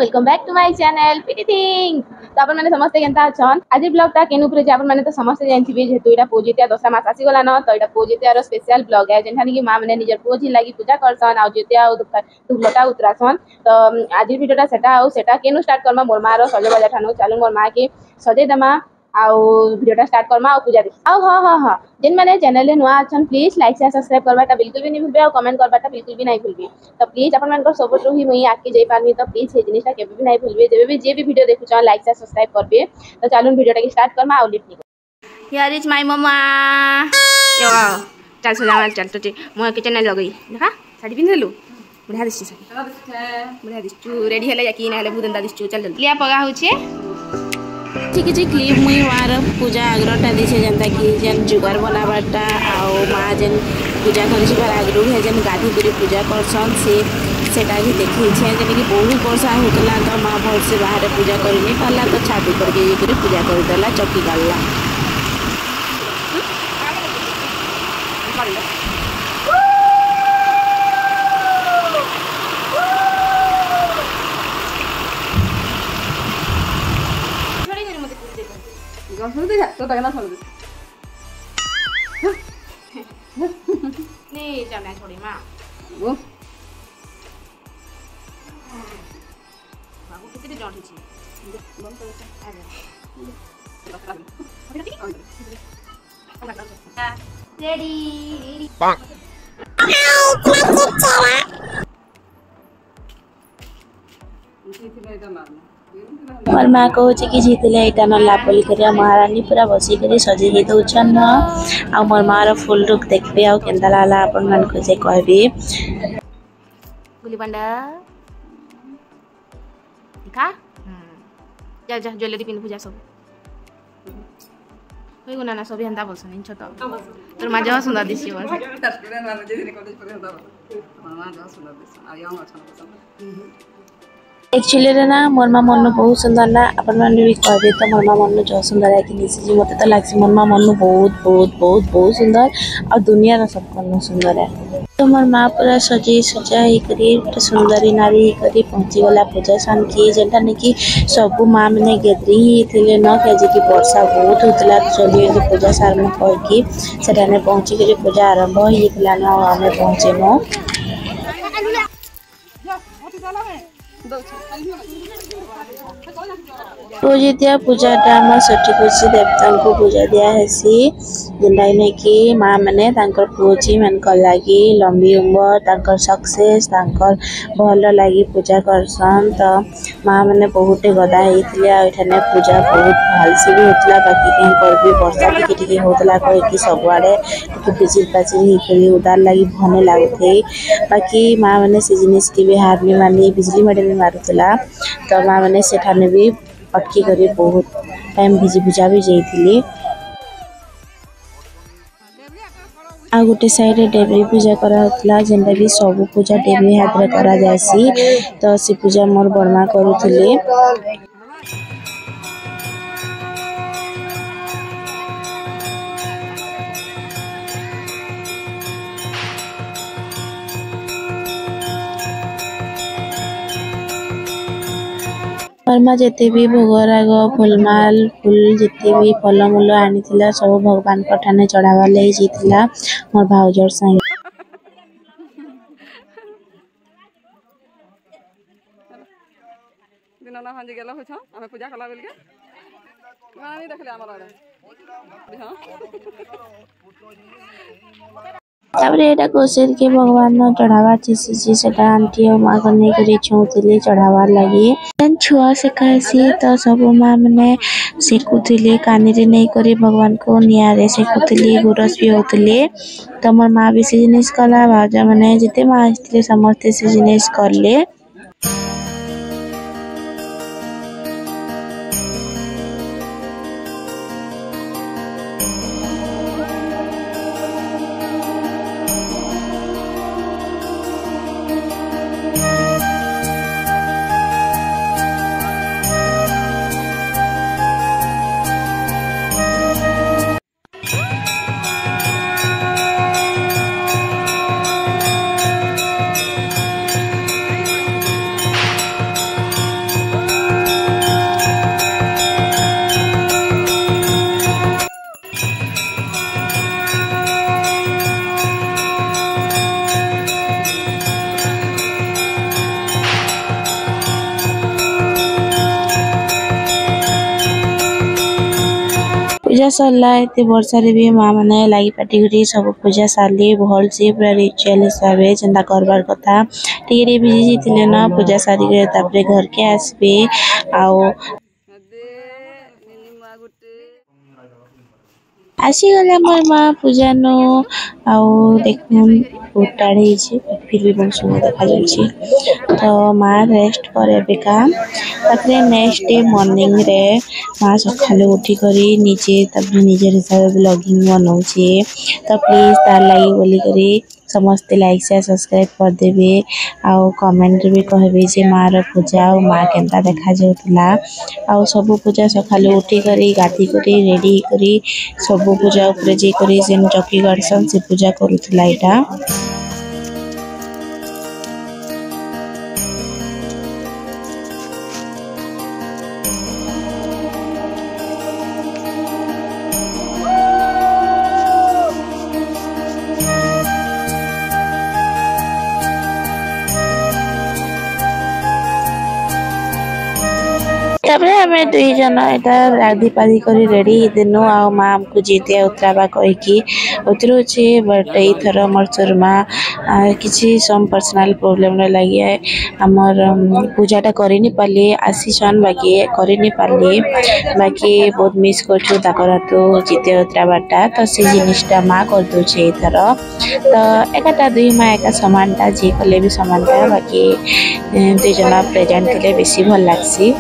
Welcome back to my channel PT thing. तो अपन मैंने समस्ते केनता अछन आज ब्लॉगटा केनु करे जे अपन मैंने तो समस्ते जानथिबे जेतु एटा पूजितिया दशा मास आसी गला न तो एटा पूजितियार स्पेशल ब्लॉग है जेनठानी कि मां मैंने निजर पूजी लागि पूजा करसन आ जेतिया दुखलटा उतरासन। तो आज वीडियोटा सेटा केनु स्टार्ट करमा मोर मां रो सजो बजा ठानो चालू मोर मां के सजे दमा आउ वीडियोटा स्टार्ट करमा आ पूजा दे आउ हां जेन माने चैनल नुआ अछन प्लीज लाइक शेयर सब्सक्राइब करबाटा बिल्कुल भी नहीं भूलबे और कमेंट करबाटा बिल्कुल भी नहीं भूलबे। तो प्लीज अपन मन को सपोर्ट रही मुई आके जाई पारमी तो प्लीज हे जिनिसटा केबे भी नहीं भूलबे जेबे भी जे भी वीडियो देखु चाह लाइक शेयर सब्सक्राइब करबे। तो चालू वीडियोटा के स्टार्ट करमा आउ लिट हियर इज माय मम्मा यो चल सजा चल तो मो किचन ने लगई देखा साड़ी पिनलु बढ़िया दिसछि साड़ी बढ़िया दिसछु रेडी हले जाकी ना हले बुदंदा दिसछु चल जल्दी लिया पगा होछे ठीक है क्लिप मुई वार पूजा आग्रहटा देछे जनता कि जेन जुगार बनाबाटा आउ माँ जेन पूजा कर आग्रह है जेन गाधी कर पूजा करसन सेटा भी देखी जेन कि बहुत वर्षा होता तो माँ भल से बाहर पूजा कर नहीं पाला तो छाती करके ये पूजा करदेला चौकी गाला नहीं जाना छोड़ी माँ वो बाबू कितने जॉन्टी छी रेडी मोर माँ कहूँ कि जीतले यहाँ न लापली कर महारानी पूरा बसिक सजे दौन आ मोर माँ फुल लुक देखबे आ केन्ता लागला अपन मन को कहबे गुली बंडा देखा जा जा ज्वेलरी पिन पूजा सब कोई गुना ना सब हेंता बोलसन इन छोटा तोर माँ जहा सुंदर दिसी और एक्चुअली रे ना मोर माँ मन बहुत सुंदर ना अपन मन भी कहबे तो मोर माँ मन जो सुंदर है कि निसी मते तो लागसी मोर माँ मन बहुत बहुत बहुत बहुत सुंदर और दुनिया रा सब कन सुंदर है। तो मोर माँ पूरा सजी सजा ही करी सुंदरी नारी ही करी पहुंची गला पूजा सान की जेंटा ने कि सब माँ मैंने गेदरी ही थिले न के जे कि वर्षा बहुत होतला चली पूजा सार में कह कि सेटा ने पहुंची करी पूजा आरंभ ही थिला न हमें पहुंचे मो पूजितिया पूजा टाइम सठी खुशी देवता को पूजा दिया हेसी जेंटा ने कि माँ मैंने पूजी मन लगी लंबी उम्र सक्सेस भल लगी पूजा करसन। तो माँ मैंने बहुत गदा होने पूजा बहुत भलसे भी होता बाकी कहीं कर भी वर्षा टिके होता कह कि सबुआड़े पिचिर पाचिर उदार लगी भले लगुथे बाकी माँ मैंने से जिनिस की भी हार नहीं मानी बिजली मेडल मारूला। तो माँ मैंने सेठाने भी पटकी करी बहुत टाइम भिजी भुजा भी जाइए आ गोटे साइड डेबरी पूजा करा जेनटा भी सब पूजा डेबरी हाथ में करा जासी। तो से पूजा मोर बड़मा करुले बर्मा जिते भी भोगराग फुलमाल फुल जिते भी फलमूल आनी सब भगवान ठाने चढ़ावा ले जाइला मोर भाउजर संग दिनना हांजे गेला होछ हमें पूजा कला बेल के गानी देखले हमर आरे हां ताबरे एटा कोसेर के भगवान न चढ़ावा चीसी सेटा आंटी और माँ करने के छुले चढ़ावा लगी छुआ से कहसी। तो सब माँ मैंने सेकुले कानी रे नहीं करे भगवान को नियारे सेकुले गुरस भी होते। तो मोर माँ भी से जिनिस कला भाजा मैंने जिते माँ आसते समस्ते से जिनिस करले। पूजा सरला एते वर्षा रे भी माँ माने लागी पाटी करी सब पूजा सारली भल से पूरा रिचुअल हिसाब से जेंता करबार कथा टिरे बिजी थिले ना पूजा सारी के तापरे घर के आसबे आओ आसी गला मोर माँ पूजा नो आओ देखुन उटाड़ी छी फिर भी बहुत सुंदर देखा जाउची तो माँ रेस्ट करे बेका तापरे नेक्स्ट डे मॉर्निंग रे माँ सखाले उठी करी निजे तापरे निजे हिसाब ब्लॉगिंग बनाउछे तो प्लीज तार लागि बोली करी समस्त लाइक शेयर सब्सक्राइब कर देबे आउ कमेंट भी कहबे जे माँ रो पूजा और माँ केनता देखा जाउतला आउ सब पूजा सखाले उठी करी गाधी करी रेडी करी सब पूजा ऊपर जे करी जेन चकी गाडसन से पूजा करूतला एटा तबरे हमें दुई जन एटा राधी पाधी करी रेडी दिनो आ माँ हमको जीते उतराबा कहि कि उतरो छे बट ई थर मोर सुरमा किछि सम पर्सनल प्रॉब्लम रे लागि हमर पूजाटा करि नि पाले आसीछन बाकी करि नि पाले बाकी बहुत मिस करछु ताकर तो जीते उतराबाटा तो से जिनिसटा माँ कर दो छे थर तो एकाटा दुई माँ एका समानटा जे कले भी समानटा बाकी दुई जना प्रेजेंट थिले बेसी भल लागसी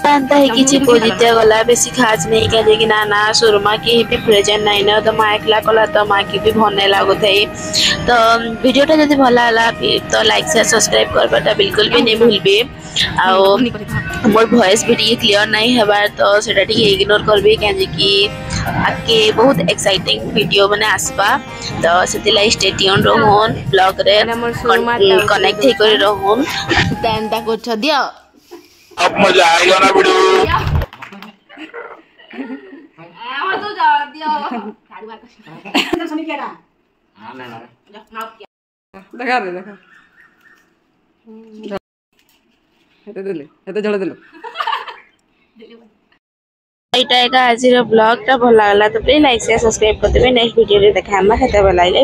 अंता है किछि पोजिटिव गला बेसी खास नहीं का जे कि ना सुरमा की भी प्रेजेंट नहीं ना तो माँ एकला कला तो माँ की भी भने लागो थे तो वीडियोटा जदि भला हला तो लाइक शेयर सब्सक्राइब करबाटा बिल्कुल भी नहीं भूलबे आओ मोर वॉइस भी क्लियर नहीं हेबार तो सेटा टी इग्नोर करबे काजे कि आके बहुत एक्साइटिंग वीडियो बने आसबा तो सेतिला स्टे ट्यून रहन ब्लॉग रे कनेक्ट हे कर रहन तेनता कोछ दियो अब मजा आएगा ना वीडियो तो जा दियो गाड़ी मार का सुनी केडा हां लेना देखा दे देखा हेते देले हेते झड़ देलो एटा एका आजिर ब्लॉग टा भल लागला तो प्लीज लाइक शेयर सब्सक्राइब कर देबे नेक्स्ट वीडियो रे देखा हम हेते भल लागले।